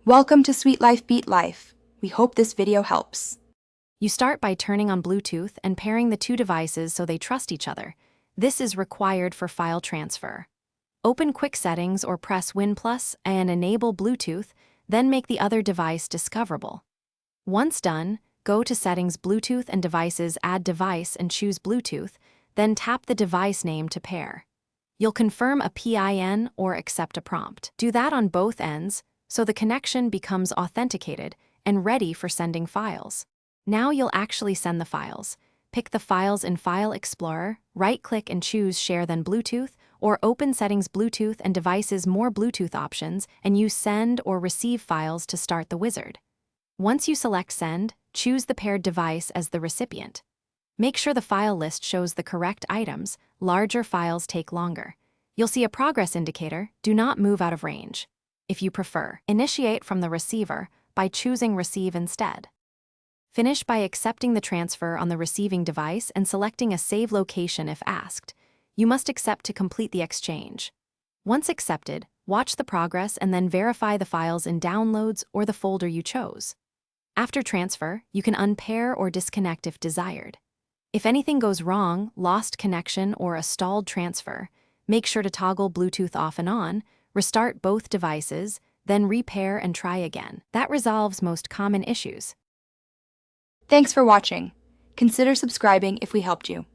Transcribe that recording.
Welcome to Sweet Life Beat Life. We hope this video helps. You start by turning on Bluetooth and pairing the two devices so they trust each other. This is required for file transfer. Open Quick Settings or press Win+ and enable Bluetooth, then make the other device discoverable. Once done, go to Settings, Bluetooth and Devices, add Device and choose Bluetooth, then tap the device name to pair. You'll confirm a PIN or accept a prompt. Do that on both ends, so the connection becomes authenticated and ready for sending files. Now you'll actually send the files. Pick the files in File Explorer, right-click and choose Share then Bluetooth, or open Settings, Bluetooth and Devices, more Bluetooth options, and use Send or Receive Files to start the wizard. Once you select Send, choose the paired device as the recipient. Make sure the file list shows the correct items. Larger files take longer. You'll see a progress indicator. Do not move out of range. If you prefer, initiate from the receiver by choosing Receive instead. Finish by accepting the transfer on the receiving device and selecting a save location if asked. You must accept to complete the exchange. Once accepted, watch the progress and then verify the files in Downloads or the folder you chose. After transfer, you can unpair or disconnect if desired. If anything goes wrong, lost connection or a stalled transfer, make sure to toggle Bluetooth off and on, restart both devices, then repair and try again. That resolves most common issues. Thanks for watching. Consider subscribing if we helped you.